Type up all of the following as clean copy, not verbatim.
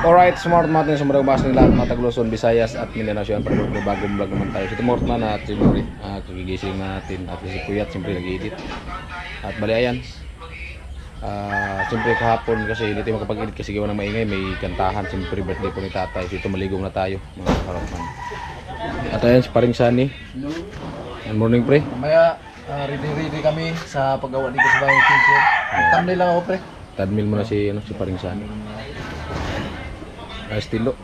Alright, smart man natin sa mga bahas ng lahat mga Tagluson, Visayas at Mindanao siya. Para bagong vlog naman tayo. So, smart man at siyempre, kagigising natin at si Kuyat siyempre nag-edit. At bali ayan. Siyempre kahapon kasi hindi tayo makapag-edit kasi gawa ng maingay. May kantahan, siyempre birthday po ni tatay. So ito maligong na tayo mga karatman. At ayan si paring Sunny. Good morning pre. Mamaya ready kami sa paggawa dito sa bahay teacher. Thumbnail lang ako pre. Tadmil mo na si paring Sunny. Estilo,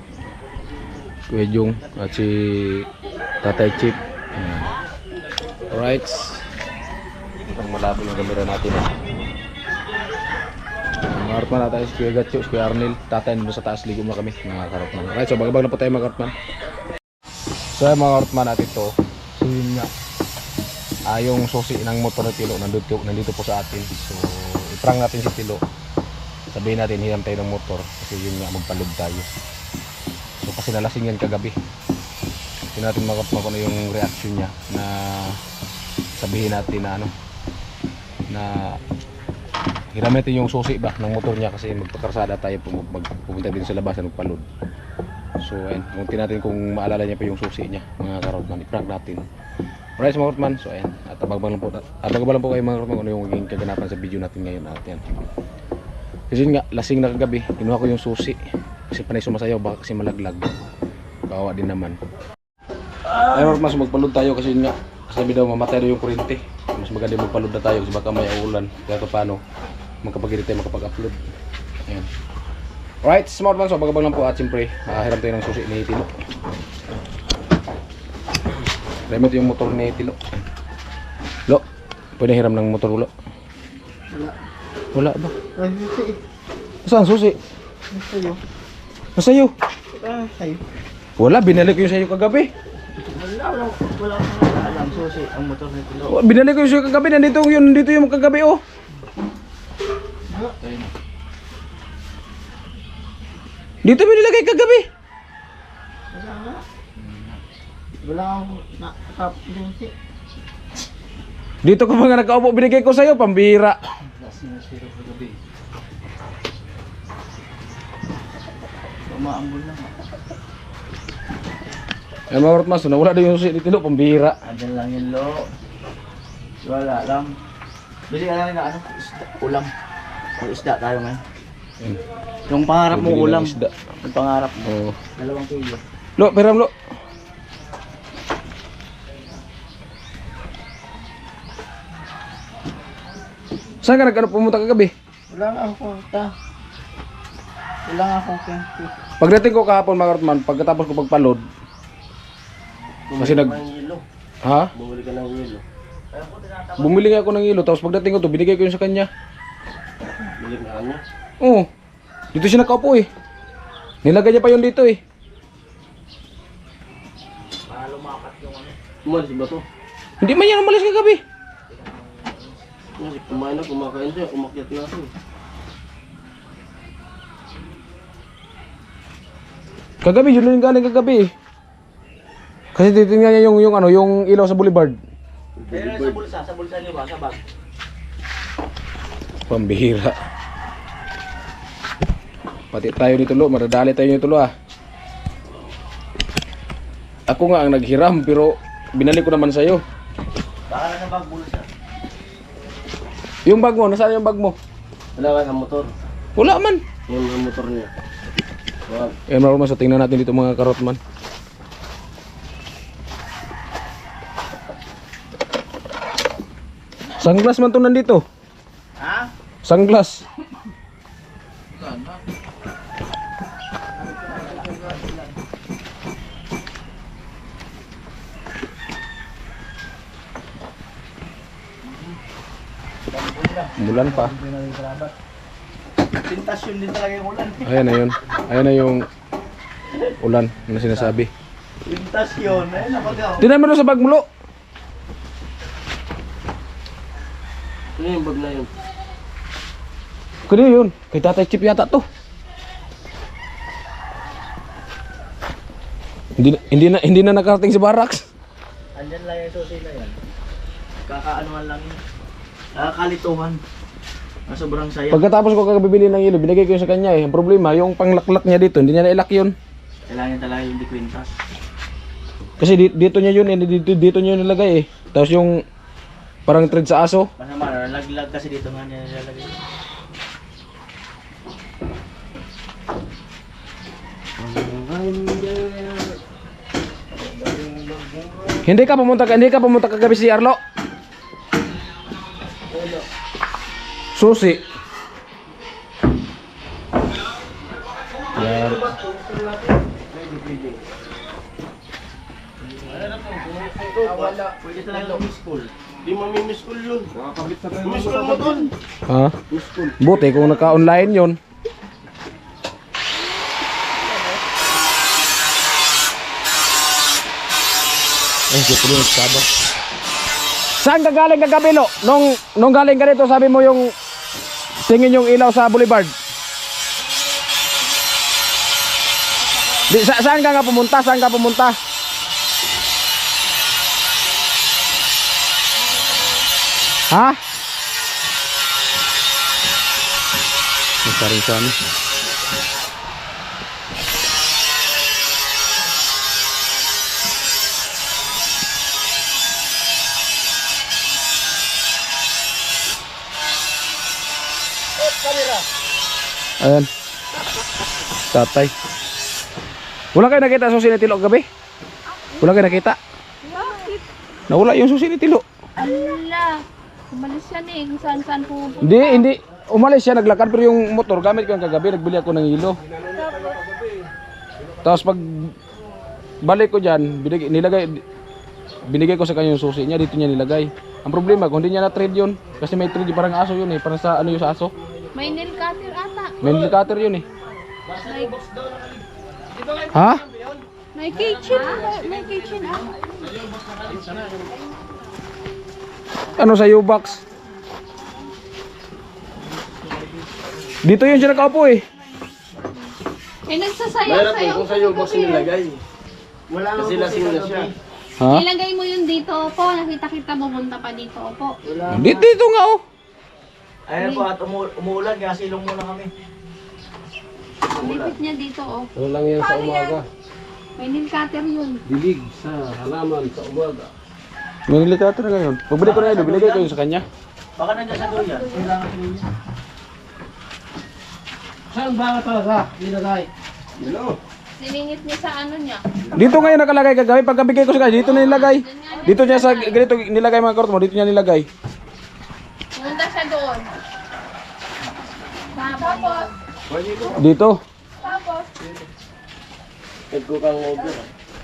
Kuya Jung at si Tatay Chip. Alright. Itong malabo yung kamera natin. Mga karotman natin si Kuya Gatcho, si Kuya Arnel. Tatay nandun sa taas, ligo mo kami mga karotman. Alright, so bagabag na po tayo mga karotman. So mga karotman natin to. So yun nga, yung susi ng motor na Tilo nandito po sa atin. So iprang natin si Tilo. Sabihin natin hiram tayo ng motor kasi yun nga magpalod tayo. So kasi nalasing yan kagabi. Tingnan natin mga ano yung reaction niya na sabihin natin na na hiram natin yung susi ba ng motor niya kasi magpakarsada tayo pupunta din sa labas na magpalod. So ayun, muntin natin kung maalala niya pa yung susi niya mga karotman. I-prank natin. Alright mga karotman, so ayun. At abang lang po kayo mga karotman kung ano yung magiging kaganapan sa video natin ngayon natin. Kasi nga, lasing na kagabi, kinuha ko yung susi. Kasi panay sumasayaw, baka kasi malaglag. Bawa din naman. Ayun, mas magpalod tayo kasi nga, sabi daw mamatay daw yung kuryente. Mas maganda magpalod na tayo kasi baka may ulan. Kaya paano, magkapag-edit tayo, makapag-upload. Ayan. Alright, smart man, so bagabag lang po at siyempre, hiram tayo ng susi ni Tilo. Hiram ito yung motor ni Tilo. Lo, pwede hiram ng motor ulo? Wala ba? Ay, susi. Saan susi? Sa'yo. Nasa'yo? Sa'yo. Wala, binalik ko yung sa'yo kagabi. Wala akong alam susi ang motor nito. Binalik ko yung sa'yo kagabi, nandito yung kagabi oh. Dito mo nilagay kagabi. Wala akong nakapag-susi. Dito ko mga nakaupo, binigay ko sa'yo, pambira. Umaambol lang. Ay mga mas, wala daw yung susi dito, pambira. Andyan lang yun lo. Wala lang. Bili ka lang na ulam. Isda tayo ngayon. Yung pangarap mo ulam. Isda. Yung pangarap mo. Oo. 2 kilo. Lo, peram lo. Saan ka pumunta kagabi? Wala nga akong punta. Wala nga akong kenti. Pagdating ko kahapon mga karotman, pagkatapos ko pagpalod. Kasi Ha? Bumili ka ng yelo. Bumili nga ako ng ilo, tapos pagdating ko to, binigay ko yun sa kanya. Bili ka kanya? Oo. Dito siya nakaupo eh. Nilagay niya pa yun dito eh. Para lumapat yung ano. Umalis ba to? Hindi man yan umalis kagabi. Kumain na, kumakain siya, umakyat na ako. Kagabi, yun yung galing kagabi eh. Kasi titingnan niya yung ilaw sa boulevard. Pero sa bulsa niyo ba? Sa bag? Pambihira. Pati tayo nito lo, maradali tayo nito lo ah. Ako nga ang naghiram pero binalik ko naman sa'yo. Baka na sa bag bulsa. Yung bag mo, nasaan yung bag mo? Wala ka sa motor. Wala man. Yung motor niya. Eh marunong sa tingnan natin dito mga karotman. Sunglass man to nandito. Ha? Sunglass. Bulan pa. Pintasyon din talaga yung ulan. Ayan na yun. Ayan na yung ulan na sinasabi. Pintasyon. Ayun na pag-aw. Tinan mo doon sa bag mo lo. Ano yung bag na yun? Kaya yun. Kay Tatay Chip yata to. Hindi na nakarating si Barracks. Andyan lang yung susi na yan. Kakaanuhan lang yun. Kalituhan. Sobrang saya. Pagkatapos ko kakabibili ng hilo, binigay ko yun sa kanya eh. Ang problema, yung panglaklat niya dito, hindi niya nailak yun. Kailangan niya talaga yung dikwintas. Kasi dito niya yun, dito niya yun nilagay eh. Tapos yung parang thread sa aso. Masama, nalaglag kasi dito nga niya nilalagay. Hindi ka pumunta kagabi si Arlo. Susi. Yan. Pwede talaga miss call. Di mamimiss ko yun. Miss ko mo dun. Ha? Buti kung naka-online yun. Ay, dito rin nagsaba. Saan ka galing kagabi, Lo? Nung galing ka dito, sabi mo yung tingin yung ilaw sa boulevard. Saan ka nga pumunta? Saan ka pumunta? Ha? Masaring sa amin. Ayan. Tatay. Wala kayo nakita susi ni Tilo gabi? Wala kayo nakita? Bakit? Nawala yung susi ni Tilo. Ala, umalis yan eh. Kung saan-saan pupunta. Hindi. Umalis siya, naglakad. Pero yung motor, gamit ko yung kagabi. Nagbili ako ng hilo. Tapos pag balik ko dyan, binigay ko sa kanya yung susi niya. Dito niya nilagay. Ang problema, kung hindi niya na-trade yun. Kasi may trade parang aso yun eh. Parang sa ano yung sa aso. May nail cutter ata. May cutter yun eh. May, Ha? may kitchen. May kitchen ata. Ano sa U-box? Dito yun siya nakaupo eh. Eh, nagsasayaw-sayaw. Kung sa'yo box nilagay. Wala Kasi lasing na siya. Ha? Ilagay mo yun dito, Opo. Nakita-kita pumunta pa dito, Opo. Dito nga oh. Ayun po at umuulan kaya silong muna kami. Lipit niya dito, oh. Ano lang yan sa umaga. May nail cutter yun. Dilig sa halaman sa umaga. May cutter ngayon. Pagbili ko na yun, binigay ko yun sa kanya. Baka nandiyan sa duyan. Kailangan duyan. Saan ba nga talaga? Nilagay. Hello. Siningit niya sa ano niya. Dito ngayon nakalagay kagabi. Pagkabigay ko sa kanya, dito na nilagay. Dito niya sa ganito nilagay mga karot mo, dito niya nilagay. Pumunta siya doon. Tapos, Dito. Ito kang over.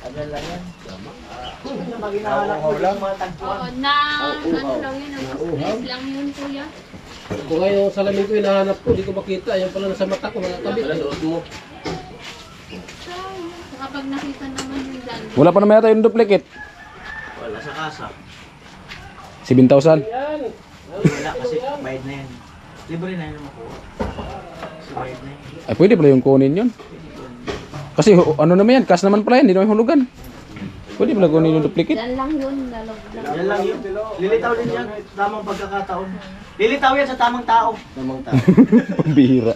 Agal lang yan. Pag hinahanap mo lang mga tagpuan. oo, na, ano lang yun, ang lang yun, kuya. Kung ngayon sa salamin ko hinahanap ko, di ko makita. Ayan pala nasa mata ko, mga kabit. Suot mo. Kapag nakita naman yung dyan. Wala pa naman yata yung duplicate. Wala sa kasa. 7,000. Wala kasi bayad na yan. Libre na yun makuha. Kasi bayad na yun. Ay pwede pala yung kunin yun. Kasi ano naman yan, cash naman pala yan, hindi naman hulugan. Pwede pala kunin yung duplicate. Dyan lang yun, dalog lang. Yan lang yun. Lilitaw din yan. Tamang pagkakataon. Lilitaw yan sa tamang tao. Tamang tao. Bihira.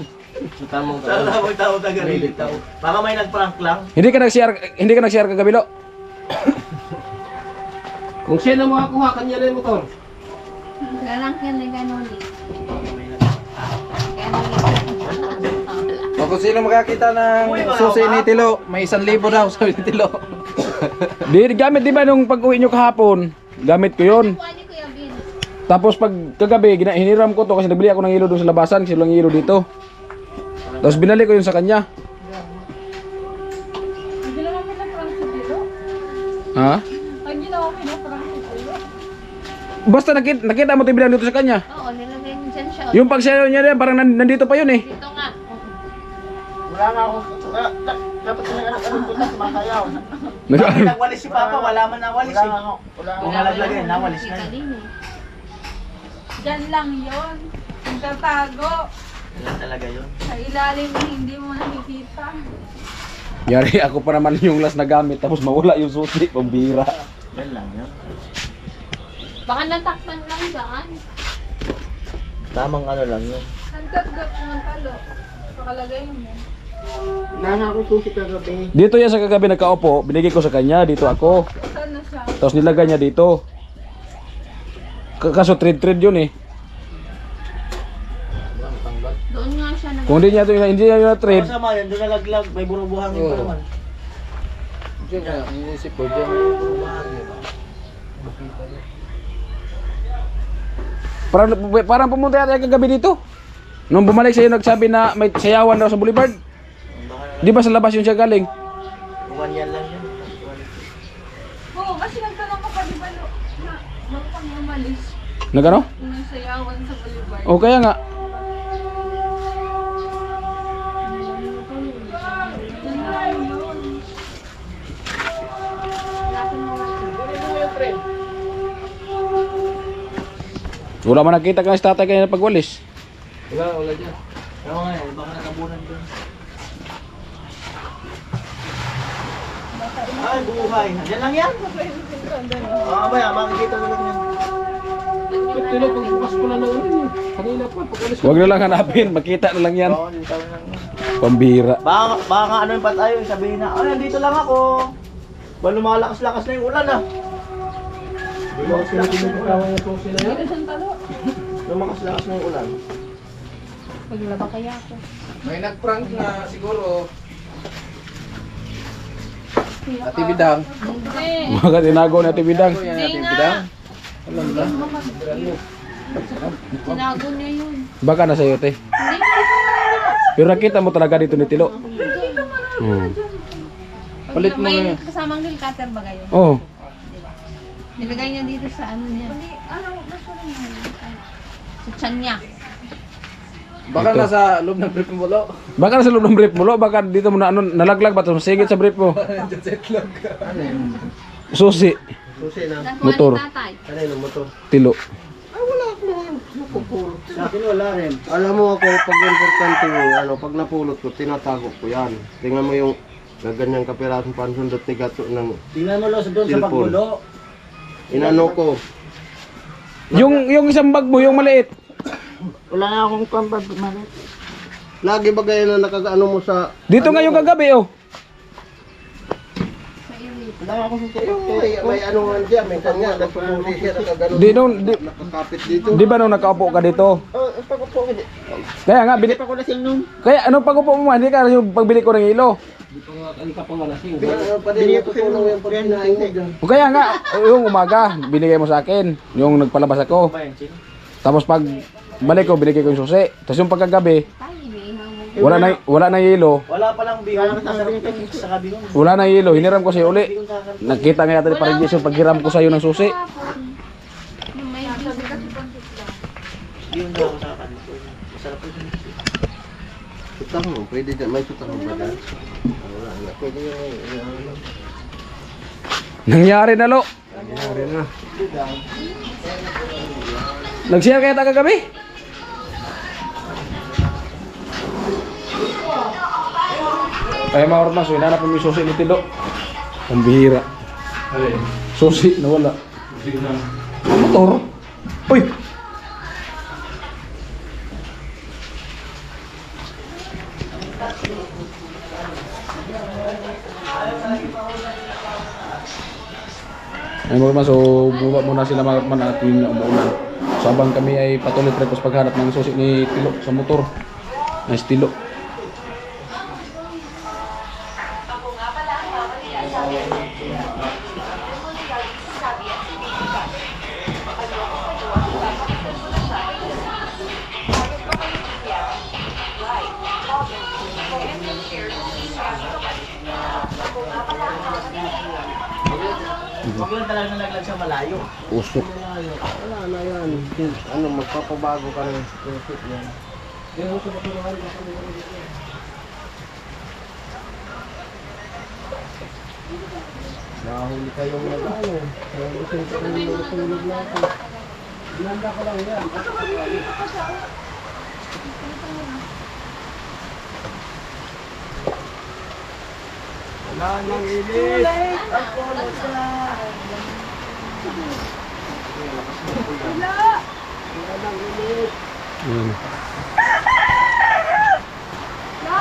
Sa tamang Sa tao. tamang tao taga lilitaw. Baka may nag-prank lang. Hindi ka nag-share kagabi, Lo. Kung siya na makakuha, kanya na yung motor. Galang yan na gano'n eh. O kung sino makakita ng susi ni Tilo, may 1,000 daw sabi ni Tilo. Gamit di ba nung pag-uwi nyo kahapon? Gamit ko yun. Kuha ni Kuya Bin. Tapos pag kagabi, hiniram ko to kasi nagbili ako ng hilo doon sa labasan, kasi walang hilo dito. Tapos binalik ko yun sa kanya. Hindi naman pinaprank si Dilo. Ha? Hindi naman pinaprank si Dilo. Basta nakita mo tibilang dito sa kanya. Oo, nilagay mo dyan siya. Yung pagsayaw niya rin, parang nandito pa yun eh. Dito nga. Wala nga ako. Dapat sila anak-anak ko na sumakayaw. Bakit nagwalis si Papa? Wala man nawalis eh. Kung nalaglagay, nawalis na Kita yun. din eh. Diyan lang yon. Nagtatago. Wala talaga yun. Sa ilalim na hindi mo nakikita. Yari ako pa naman yung last na gamit, tapos mawala yung susi, pambira. Yan lang yun. Baka natakpan lang daan. Tamang ano lang yun. Nagdagat ng talo. Pakalagay mo. Nana ko susi kagabi. Dito yan sa kagabi nagkaupo, binigay ko sa kanya, dito ako. Saan na siya? Tapos nilagay niya dito. Kaso trade yun eh. Doon nga siya nag... Kung hindi niya yun na trade, Masama yun, doon nalaglag. May bunubuhangin pa naman. Diyan nga, inisip ko, diyan may bumahangi. parang pumunta yata yung kagabi dito. Nung bumalik sa'yo nagsabi na may sayawan daw sa Boulevard. Di ba sa labas yun siya galing? Buwan yan lang yun. Oo, kasi nagtanong ka pa di ba na nung pang umalis. Nagano? Yung may sayawan sa boulevard. O kaya nga. Wala man nakita kang tatay kanya na pagwalis. Wala dyan. Oo nga eh, baka nakabunan doon. Ay, buhay. Yan lang yan. Mamaya, makikita mo lang yan. Tilo, pagbukas ko lang ng ano yun. Kanina pa, pag-alis ko. Huwag na lang hanapin, makita na lang yan. Oo, dito lang yan. Pambira. Baka nga ano yung patayo, sabihin na, ay, nandito lang ako. Ba lumalakas-lakas na yung ulan ah. Lumalakas-lakas na yung ulan. Isang talo. Lumalakas-lakas na yung ulan. Paglaba kaya ako. May nag-prank na siguro. Ati Bidang. Hindi. Mga tinago na tibidang. Yan, Hindi Ati nga. Bidang. Tinago niya yun. Baka nasa iyo, te. Pero nakita mo talaga dito ni Tilo. Palit mo May na. kasamang nail cutter ba kayo? Oh. Nilagay niya dito sa ano niya. Sa tiyan niya. Baka Ito. nasa loob ng brief mo lo. Baka nasa loob ng brief mo, lo. Baka dito mo na ano, nalaglag ba? Tapos sigit sa brief mo. Susi. Susi na. Nakuha Motor. ni tatay. Ano yung motor? Tilo. Sa akin wala rin. Alam mo ako, pag importante yung ano, pag napulot ko, tinatago ko yan. Tingnan mo yung gaganyang kapirasong pansundot ni gato ng Tingnan mo lo sa doon sa Cellphone. pagbulo. inano ko. Yung isang bag mo, yung maliit. Wala na akong pambab. Lagi ba gaya na nakagaano mo sa... Dito nga yung kagabi, oh. Wala na akong Yung may ano nga siya, minsan nga, nagpapuli siya, nakagano. Di Nakakapit dito. di ba nung nakaupo ka dito? Oh, pag-upo ko di. Kaya nga, Hindi pa ko lasing nun. kaya ano pag-upo mo, hindi ka yung pagbili ko ng ilo. Hindi ka pa nga lasing. Ano pa din natutulong yung pagkinain mo dyan. O kaya nga, yung umaga, binigay mo sa akin. Yung nagpalabas ako. Ba yan, Chin? Tapos pag balik ko, binigay ko yung susi. Tapos yung pagkagabi, Tayo, may ihawag. wala na yelo. Wala palang bihon. Sa kabihon. Wala na yelo. Hiniram ko sa'yo uli. Nakita nga yata ni Parang Jason paghiram ko sa'yo ng susi. Yung may Bihon na ako sa akin. Masarap yun. Sutang mo, pwede dyan. May sutang mo ba dyan? Wala na. Pwede yung ano. Nangyari na, lo. Nangyari na. Nag-share kaya tayo kagabi? Ay, mga ormas, hinanap mo yung susi ni Tilo. Ang bihira. Susi, nawala. Motor. Uy! Ay mga ormas, so bumaba muna sila mga ormas at yun na umuulan. So habang kami ay patuloy trepos paghanap ng susi ni Tilo sa motor. Na estilo. Huwag lang talaga nalaglag sa malayo. Usok. Wala na yan. Ano, magpapabago ka ng profit yan. Nahuli kayong nag-ano. Nagusin ka ng mga tulog natin. Inanda ko lang yan. Wala nang ilis. Wala nang ilis. Yun. La!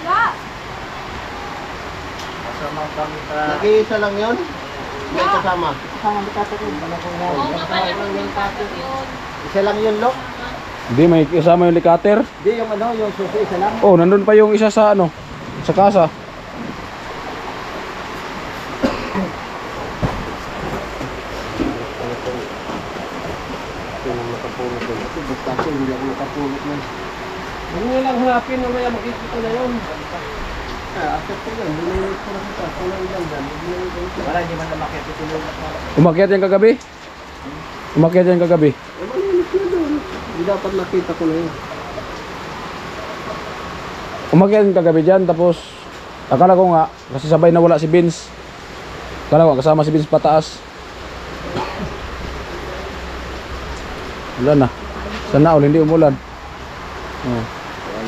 La! Kasama kami sa... Nag-iisa lang yun? May kasama. Kasama ni Tato rin. Oo nga pala yung tapos yun. Isa lang yun, Lok? Hindi, may kasama yung likater. Hindi, yung ano, yung susi, isa lang. Oh, nandun pa yung isa sa ano, sa kasa. Ito yung nakapulot yun. Kasi basta ko, hindi ako nakapulot na. Huwag nyo lang hanapin, mamaya makikita na yun. After ko yan, nililit ko na kita. Kung lang yan dyan, nililit ko na. Wala, hindi man lang makipitulungan na. Umakyat yan kagabi? Umakyat yan kagabi? Eh, malilit na doon. Hindi dapat nakita ko na yun. Umakyat yan kagabi dyan, tapos akala ko nga, kasi sabay na wala si Vince. Akala ko kasama si Vince pataas. Wala na. Sana all, hindi umulan. Oh,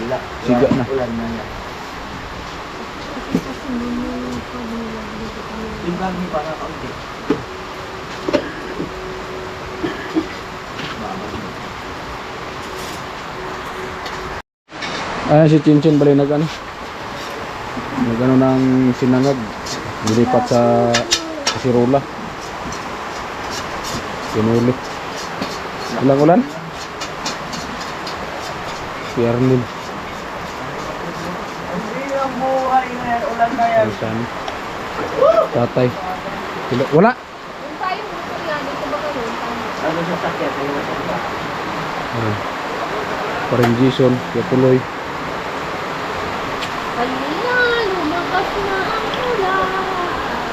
Wala. siga na. Ulan na yan. Timbang ni para kaunti. Ayan si Chinchin bali nag ano. Nag ano ng sinangag. Dilipat sa Kasirola. Pinuli. Ilang ulan? Si Arnil. Hindi ang buhay na yan. Ulan na yan. Ayan. Tatay. Wala. Yung tayong gusto yan, dito ba kayo? Ano sa sakit? Ayun na sa Ayan. Parang Jason. Kaya tuloy. Kanina, lumakas na ang ulan.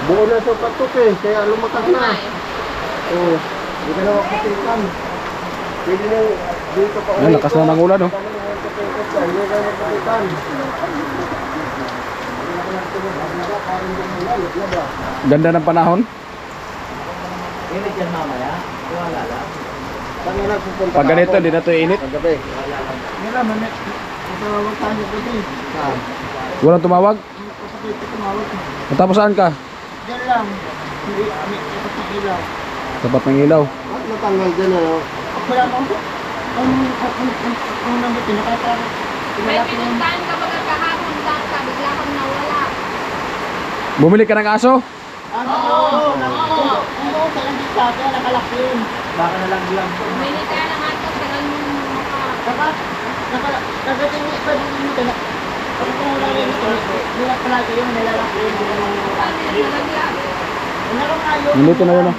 Buo na sa patok eh, kaya lumakas Oo nga na. eh. Oo. Hindi ka na makatikan. Pwede na dito pa Ayan, lakas na ng ulan oh. Hindi ka na makatikan. Ganda ng panahon. Init yan mamaya. Wala lang. Saan nga nagpupunta Pag ganito, ako? hindi na ito init. Paggabi. Hindi naman. Tumawag tayo gabi. Saan? Walang tumawag. Kapag ito tumawag. Matapos saan ka? Diyan lang. Hindi kami kapag ilaw. Tapat ng ilaw. At natanggal dyan ano? Wala mo. Ang nandito, nakatawag. May pinuntahan ka baga kahapon, saan ka, bigla kang nawala. Bumili ka ng aso? Ano? Oo, sa landit sa akin, nakalak yun. Baka na lang lang. Bumili ka ng ato, tagal mo maka... Nagatingin pa din dito na. Pag wala rin ito, nila palagi yun, nilalak yun. Paano yun nalaglag? Meron nga yun. Nandito na yun oh.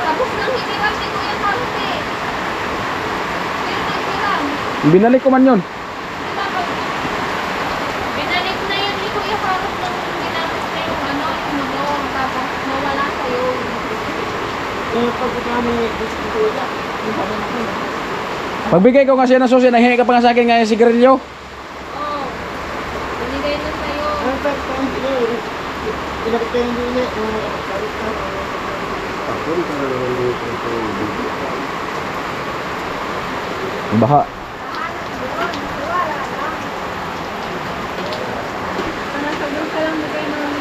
Tapos nang hiniram ni Kuya Carlos eh. Pero naghiram. Binalik ko man yun. Di ba pag... Binalik na yun ni Kuya Carlos nung ginamit na yung ano, yung motor. Tapos nawala sa'yo. Pag kami gusto niya, yung kami natin. Pagbigay ko kasi ng susi, nanghingi ka pa nga sa akin ngayon sigarilyo. Oo. Binigay na sa'yo. Ang pwede ko hindi pinakit ko yung dili. Ako, ito na naman dito. Baha. Nasagot ka lang na kayo nung...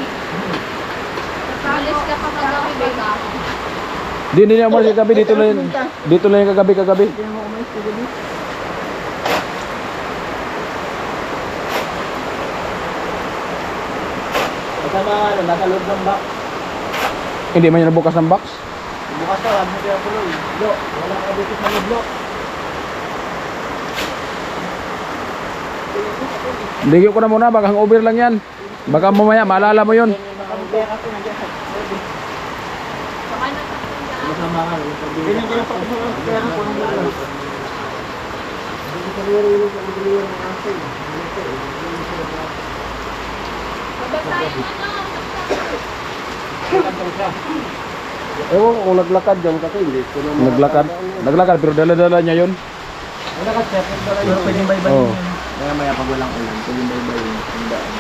Alis ka pa kagabi, beka. Hindi niya umalis kagabi, dito lang yun. Dito lang yung kagabi. Hindi mo umayos ka gabi. Kasama ano, nasa loob ng box. Hindi man yun nabukas ng box. Bukas na, wag mo kaya tuloy. Lo, wala ka dito sa loob, lo. Ligyo ko na muna, baka hangover lang yan. Baka mamaya, maalala mo yun. Ang pera ko nandiyan sa loob. Baka nakapunta. Masama ka, binigyan pa ko sa pera ko ng loob. Babasahin mo na. Ewan ko kung naglakad dyan kasi hindi ko naman. Naglakad, pero dala-dala niya yun. Pero pwedeng baybayin Oo. yun. Kaya maya pag walang ulan, pwedeng baybayin. Ang daan.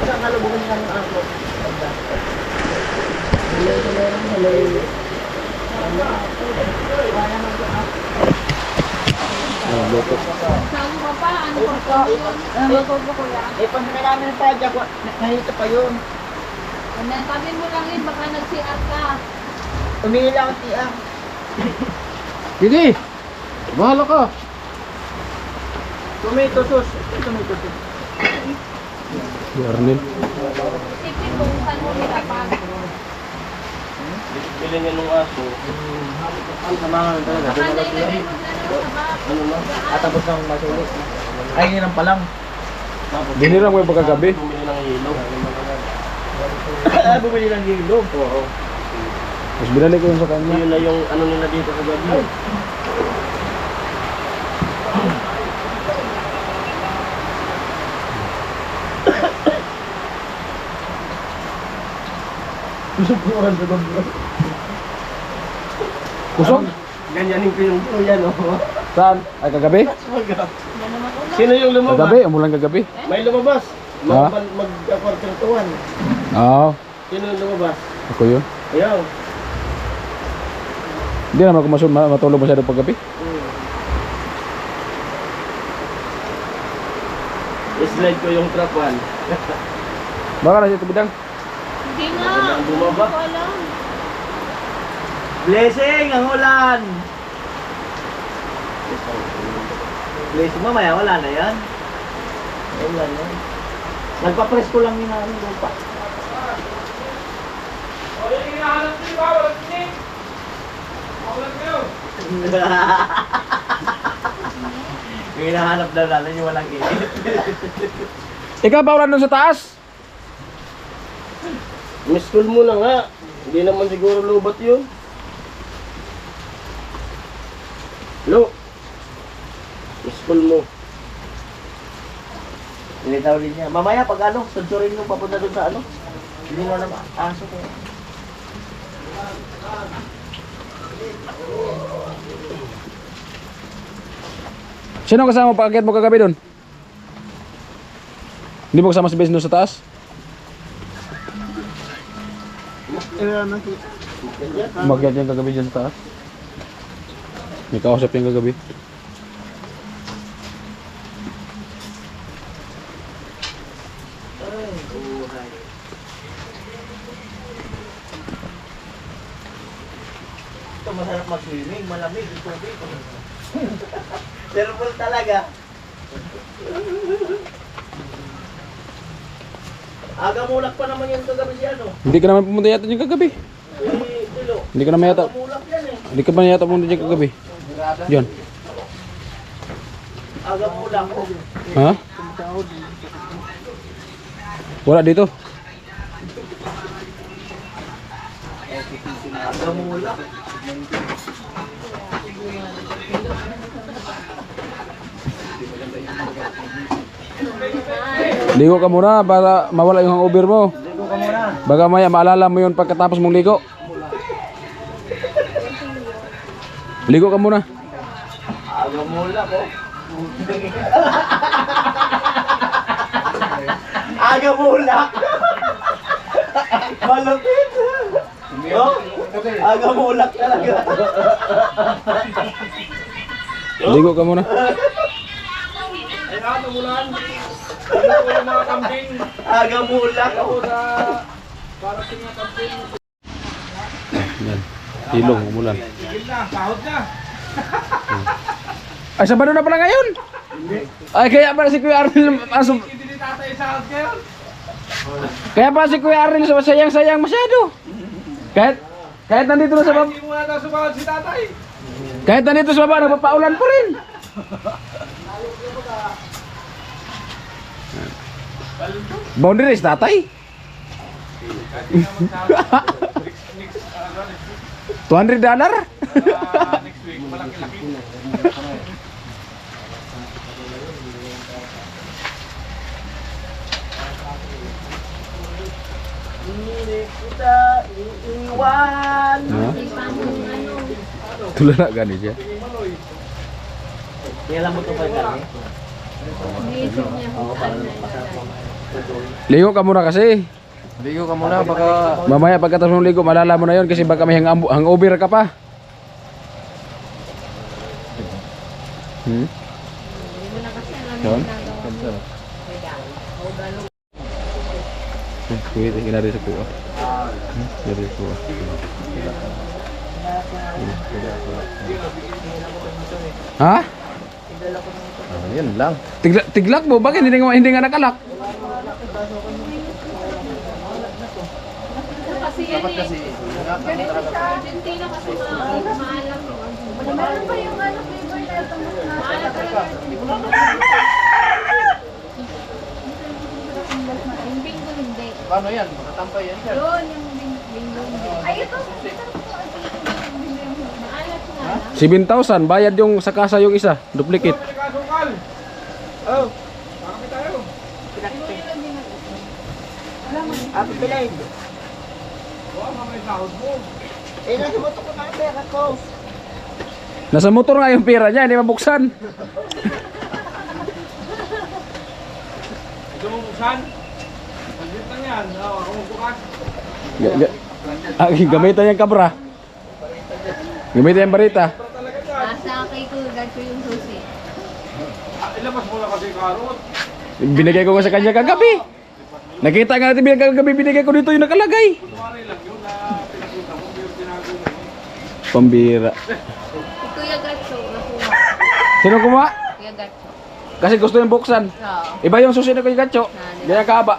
Saan nalubungin ka ng ako? Saan ka pa? Ano pa yun? Eh, pag namin ng project, nahito pa yun. Tabi mo lang yun, baka nag-CR ka. Tumingin lang ang tiang. Sige! Bahala ka! Tomato sauce. Tomato sauce. Si Arnel. Isipin mo kung saan mo nilapag. Bili niya nung aso. Ang samangan talaga. Baka nailagay mo na lang sa bag. Ano na? At tapos nang masulit. Ay, yun pa lang. Binirang mo yung pagkagabi. Bumili ng hilo. Bumili ng hilo. Oo. Mas binalik ko yun sa kanya. Yun na yung ano nila dito sa gabi. Kusog? Ganyanin ko yung yan, oh. Saan? Ay, kagabi? Sino yung lumabas? Kagabi? Umulan kagabi? May lumabas. Ha? Mag-kwartentuhan. Oo. Sino yung lumabas? Ako yun. Ayaw. Hindi naman ako matulog masyado paggabi. I-slide ko yung trapan. Baka na siya tubidang. Hindi nga. Ang bumaba. Hindi ko alam. Blessing ang ulan. Blessing mamaya wala na yan. Wala na. Nagpa-press ko lang yung ano lupa. Yung hinahanap daw natin yung walang init. Ikaw ba ulan doon sa taas? Miss call mo na nga. Hindi naman siguro lubat yun. Lo. Miss call mo. Ilitaw din niya. Mamaya pag ano, sunsurin yung papunta doon sa ano. Hindi mo naman aso ko. Sino ang kasama pag-akyat mo kagabi doon? Hindi mo kasama si Bes doon sa taas? Umakyat yung kagabi dyan sa taas? May kausap yung kagabi. Ito masarap mag-swimming, malamig yung tubig. Terrible talaga. Aga mulak pa naman yan kagabi si ano. Hindi ka naman pumunta yata dyan kagabi. Tilo. Hindi ka naman yata. Mulak yan eh. Hindi ka pa yata pumunta dyan kagabi. Diyan. Aga mulak. Ha? Wala dito. Aga mulak. Ligo ka muna para mawala yung hangover mo. Ligo ka muna. Baka maya maalala mo yun pagkatapos mong ligo. Ligo ka muna. Aga mulak oh. Aga mulak. Malapit. Oh, aga mulak talaga. Ligo ka muna. Aga mulak oh. Yan. Ilong, umulan. Ay, Sabado na pala ngayon? Ay, kaya pala si Kuya Arnel Kaya pala si Kuya Arnel sayang-sayang masyado. Kahit nandito na sa baba. Kahit nandito sa baba, nagpapaulan pa rin. Boundaries, tatay. $200? Hindi kita iiwan. Tulala gani siya. Kailan mo ito pa kami? Iniisip niya kung saan na Ligo ka muna kasi. Ligo ka muna, baka... Mamaya pagkatapos ng ligo, malala mo na yun kasi baka may hangover ka pa. Hmm? Yun? Wait, kinari sa kuha. Kinari sa kuha. Ha? Yan lang. Tiglak mo, bakit hindi nga nakalak? Kasi yan Argentina kasi maalam. Meron pa yung ano, flavor na ito. Maalam talaga. Yung bingo hindi. Paano yan? Makatampay yan siya. Yun, yung bingo. Ay, ito. Maalat nga lang. 7,000, bayad yung sa kasa yung isa, duplicate. Nasa motor nga yung pera niya, hindi mabuksan. Gamitan yung kabra. Gamitan yung barita. Nasa kay Kugat ko yung susi. Binigay ko nga sa kanya kagabi. Nakita nga natin kagabi, binigay ko dito yung nakalagay. Pambira. Si Kuya Gatso, nakuha. Sino kumuha? Kuya Gatso. Kasi gusto yung buksan. Oo. Iba yung susi na Kuya Gatso. Ganyan kahaba.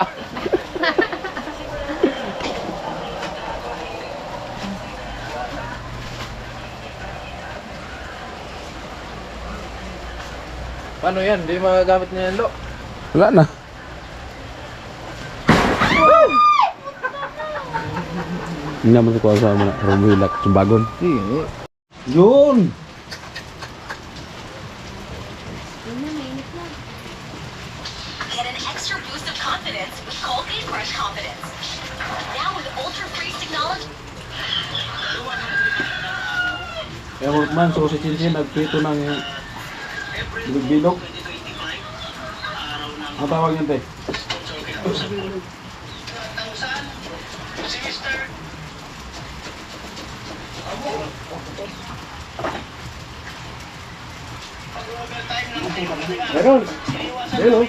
Paano yan? Hindi magagamit niya yan, Lo. Wala na. Hindi naman ko sa mga rumilak, sumbagon. Yun! Get an extra boost of confidence with Colgate Fresh Confidence. Now with ultra-freeze technology. Kaya man, so si Chinchin nagpito ng bilog. Ano tawag yun, te? Meron. Meron.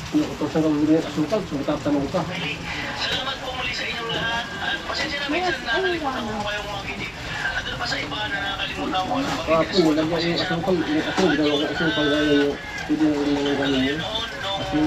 Nakutos na kang ganyan asukal, so tatanong ka. Ako, wala niya yung asukal. Ako, ginawa ko asukal ngayon yung pwede na rin mga ganyan yun. Kasi,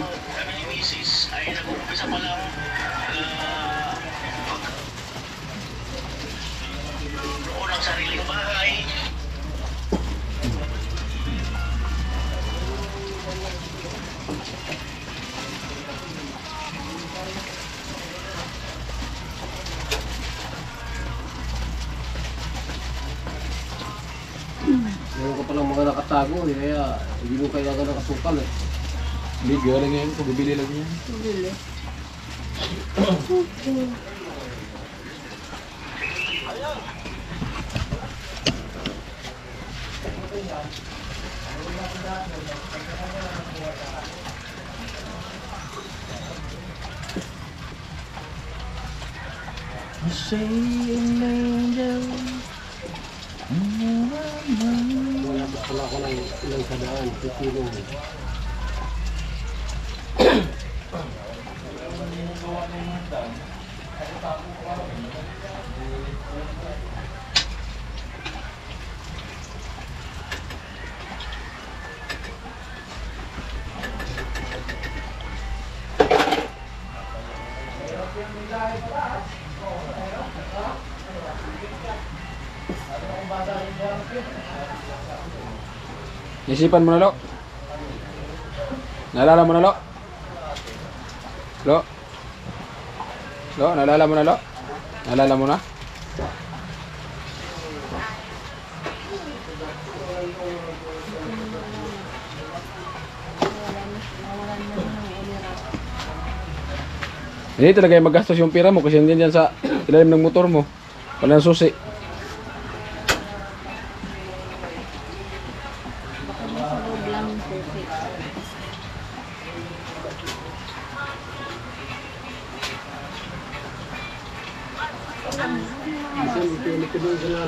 meron ka palang mga nakatago eh, kaya hindi mo kailangan ng asukal eh. Bigyo lang yan, kung bibili lang yan. Wala pa pala ako ng ilang sadaan, pipino. Isipan mo na, Lo. Naalala mo na, Lo. Lo. Lo, naalala mo na, Lo. Naalala mo na. Hindi talaga yung magastos yung pira mo kasi nandiyan dyan sa ilalim ng motor mo. Wala ng susi. Baka nasa loob lang yung susi.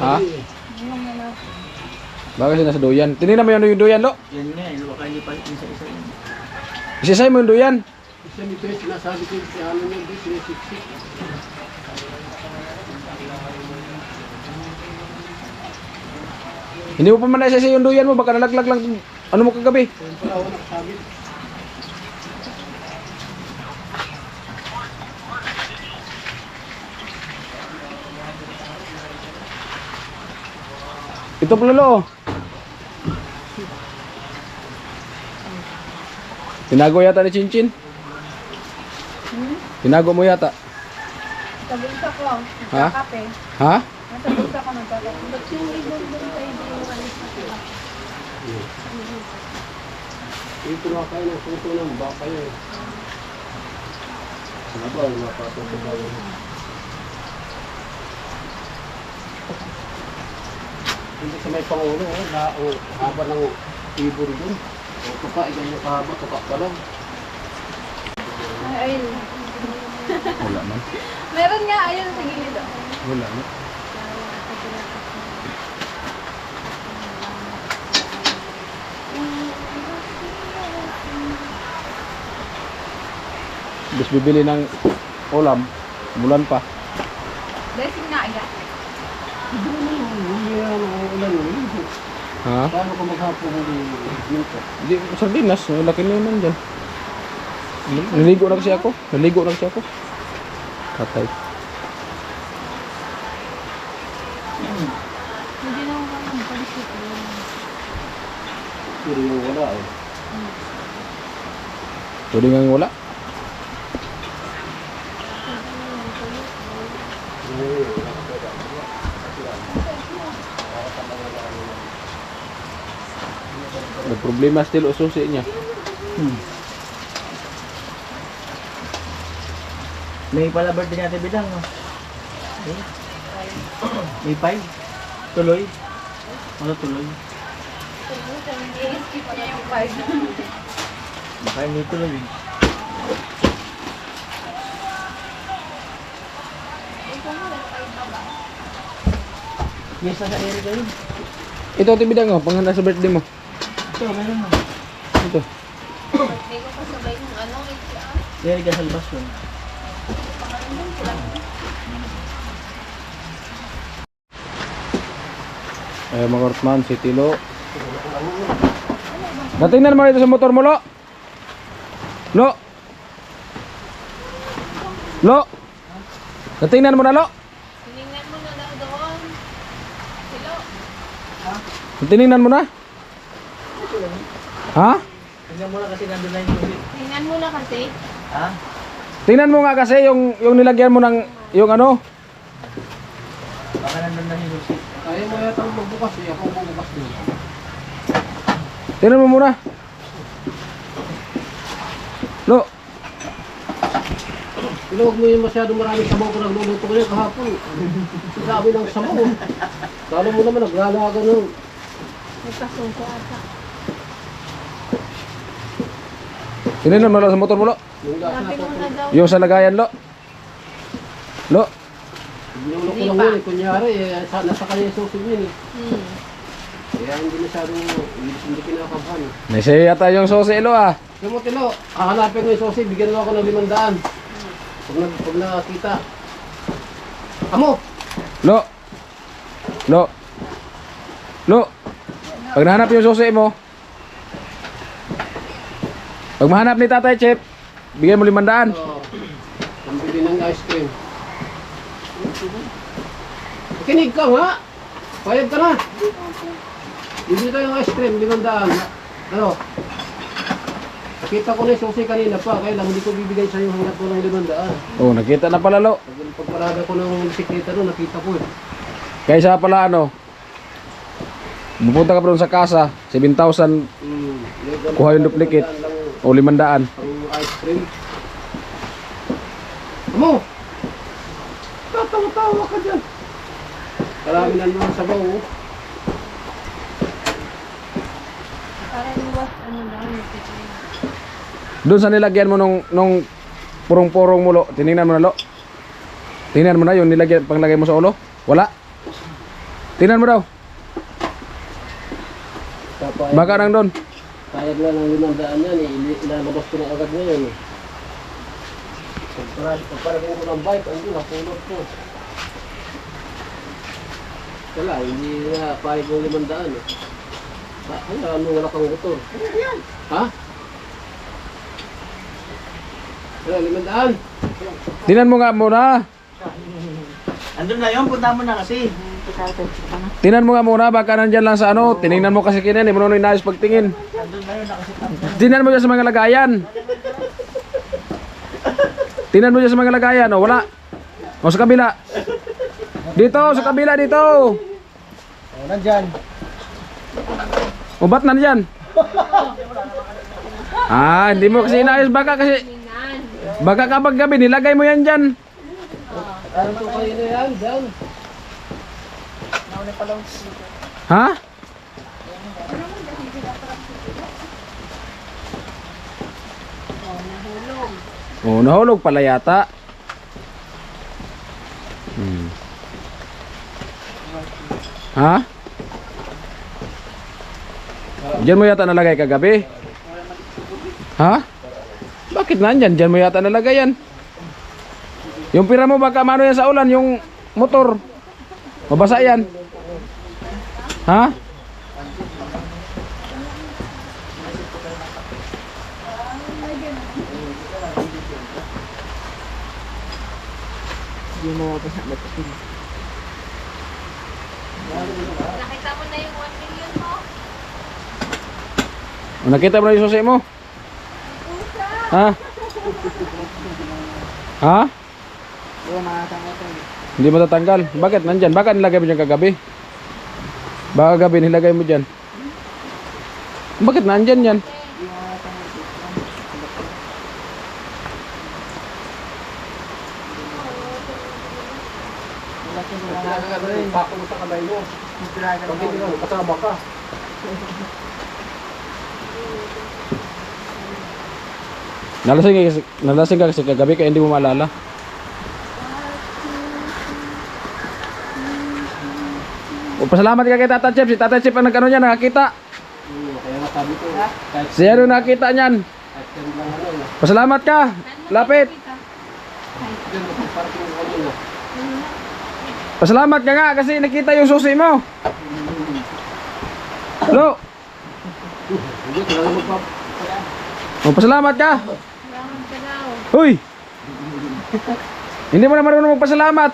Ha? Bakit siya nasa duyan? Tinignan mo yung duyan, Lo. Yan nga, baka hindi pa isa-isa yun. Isisay mo yung duyan. Kasi nito yung sinasabi ko si ano niya, 360. Hindi mo pa man naisasi yung duyan mo, baka nalaglag lang. Ano mo kagabi? Ito pala lo. Tinago yata ni Chinchin. Tinago mo yata. Sa bulsa ko. Ha? Kape. Ha? Nasa bulsa ko nagkakape. Ba't yung ibon doon sa hindi yung alis na sila? Ito na kayo ng puto ng baka yun. Ano ba? Mapapos sa bago. Hindi sa may pangulo, haba ng ibon doon. O tuka, ganyan kahaba, tuka pa lang. Ay, ayun. Wala man. Meron nga, ayun sa gilid. Oh. Wala man. Bis bibili ng ulam, mulan pa. Blessing nga, iya. Hindi yan ang ulan yun. Ha? Paano kung maghapon dito? Di, sardinas, laki na yun nandyan. Naligo na kasi ako. Katay. Hindi na ako magpalisip. Pero yung wala eh. Pwede nga wala. May problema still o susi niya. May pala birthday natin bilang, no? May 5. Tuloy. Ano tuloy? I-skip niya yung 5. Baka hindi tuloy. Yes, nasa area kayo. Ito tibidang oh, panghanda sa birthday mo. Ito, meron na. Ito. Hindi ko kasabay yung ano, Area ka sa labas yun. Mga Ortman, si Tilo. Natingnan mo dito sa motor mo, Lo. Lo. Lo. Natingnan mo na, Lo. tinignan mo na daw doon. Silo. Natingnan mo na. Ha? Tingnan mo lang kasi nandun na yung tubig. Tingnan mo na kasi. Ha? Tingnan mo nga kasi yung nilagyan mo ng yung ano. Baka nandun na yung tubig. Ayaw mo yata magbukas eh. Ako magbukas din. Tingnan mo muna. Lo. Huwag mo yung masyadong maraming sabaw ko nagluluto ko yun kahapon. Sabi ng sabaw. Kala mo naman naglalaga nun. Nagkasungko ata. Tingnan mo Lo sa motor mo, Lo. Yung gas Sabi na mo na daw. Yung sa lagayan, Lo. Lo. Nilulo ko lang yun eh. Kunyari eh. Nasa kanya yung susi yun eh. Hmm. Kaya hindi masyadong hindi kinakabahan. Naisaya yata yung susi, Lo ah. Yung mo Tilo, hahanapin ko yung susi. Bigyan mo ako ng 500. Pag nakakita. Amo! Lo. Lo. Lo. Pag nahanap yung susi mo. Pag mahanap ni Tatay Chip, bigyan mo 500. Oh, pambili ng ice cream. Kinig ka nga! Payag ka na! Bibili tayo ng ice cream, 500. Ano? Nakita ko na yung susi kanina pa, kaya lang hindi ko bibigay sa'yo hanggat ko ng 500. Oh, nakita na pala, Lo. Pagparada ko ng bisikleta doon, nakita ko eh. Kaysa pala ano, pupunta ka pa doon sa kasa, 7,000 kuha yung duplicate o 500. Ang ice cream. Amo! Tatawa-tawa ka dyan. Marami na naman sabaw oh. Parang iwas, ano lang, nakikita. Doon sa nilagyan mo nung purong-purong mo, Lo. Tinignan mo na, Lo. Tingnan mo na yung nilagyan, panglagay mo sa ulo. Wala. Tingnan mo daw. Baka nang doon. Kayag na ng 500 yan eh. Ilalabas ko na agad ngayon eh. Pagparating ko ng bike, andun, napulot ko. Wala, hindi na pahig ng 500 eh. Ano, wala kang motor. Ha? Wala, 500. Tingnan mo nga muna. Andun na yun, punta mo na kasi. Tingnan mo nga muna, baka nandyan lang sa ano. Tinignan mo kasi kinin, hindi mo nung inayos pagtingin. Andun na yun, nakasitang. Tingnan mo dyan sa mga lagayan. Tingnan mo dyan sa mga lagayan, o wala. O sa kabila. Dito, sa kabila, dito. O, nandyan. O ba't nandyan? Ah, hindi mo kasi inayos, baka kasi... Baka kapag gabi, nilagay mo yan dyan. Ano to kayo na yan, dyan? Ha? Oh, nahulog pala yata. Ha? Diyan mo yata nalagay kagabi? Ha? Bakit nandyan? Diyan mo yata nalagay yan. Yung pira mo baka mano yan sa ulan, yung motor. Mabasa yan. Ha? Nakita mo na yung 1 million mo? O, nakita mo na yung susi mo? Ha? Ha? Hindi mo tatanggal. Bakit nandyan? Baka nilagay mo dyan kagabi? Baka gabi nilagay mo dyan. Bakit nandyan yan? Pako mo sa kamay mo. Pag hindi ka, kasama ka. Nalasing ka kasi kagabi kaya hindi mo maalala. O, pasalamat ka kay Tata Chip. Si Tata Chip ang nag-ano niya, nakakita. Kaya nga sabi ko, kahit Siya yung nakakita niyan. yan lang ano, Pasalamat ka. Lapit. yan ang parking mo kanina. Pasalamat ka nga kasi nakita yung susi mo. Hello. Hindi, kailangan magpap... O, pasalamat ka. Salamat ka daw. Huy. Hindi mo na marunong magpasalamat.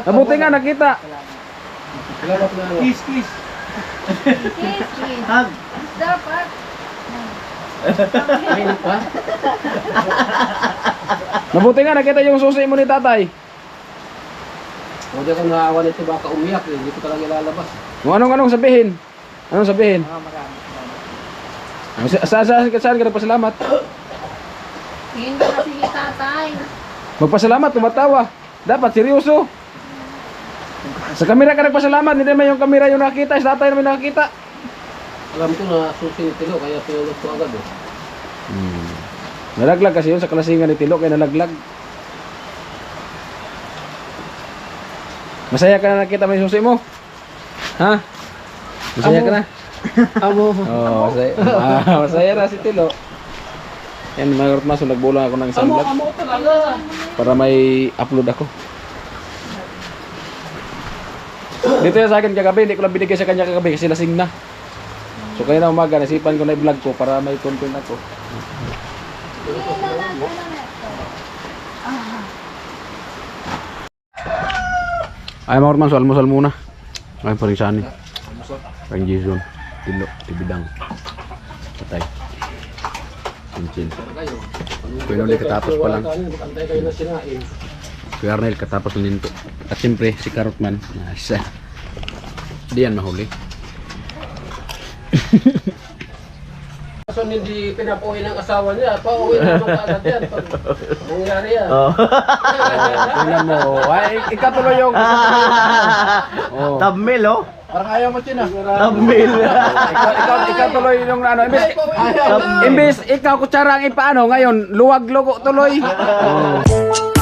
Mabuti nga nakita. Salamat na ano. Kiss, kiss. Kiss, kiss. Hug. Dapat. Ay, pa? Mabuti nga nakita yung susi mo ni tatay. O, di ako naawa nito baka umiyak eh. Hindi ko talaga ilalabas. Kung anong sabihin. Anong sabihin? Saan ka nagpasalamat? Tingin ka kasi kay tatay. Magpasalamat, tumatawa. Dapat seryoso. Sa kamera ka nagpasalamat, hindi naman yung kamera yung nakita, sa tatay naman nakita. Alam ko na susi ni Tilo, kaya pinulot ko agad eh. Nalaglag kasi yun sa kalasingan ni Tilo, kaya nalaglag. Masaya ka na nakita mo yung susi mo? Ha? Masaya ka na? Amo. Oo, masaya. Masaya na si Tilo. Yan, mga Rotmaso, nagbulang ako ng isang vlog Amo talaga. para may upload ako. Dito yan sa akin kagabi, hindi ko lang binigay sa kanya kagabi kasi lasing na. So kaya na umaga, nasipan ko na i-vlog ko para may content ako. Ay mga Rotmaso, almusal muna. Ay paring sani. Paring Jason, Tilo, Tibidang, Patay, Cincin. Kuya Arnel katapos pa lang. Antay kayo na sinain. Kuya Arnel katapos ninto. At siyempre si Karotman. Nice. Di yan mahuli. So hindi pinapuwi ng asawa niya, pauwi na naman kaagad yan. Pag nangyari yan. Tingnan mo. Ay, ikatuloy yung... Oh. Thumbnail, oh. Parang ayaw mo Chin ah. Thumbnail. Ikaw tuloy yung ano. Imbis ikaw kutsara ang ipaano. Ngayon, luwag-lugo tuloy. Oh.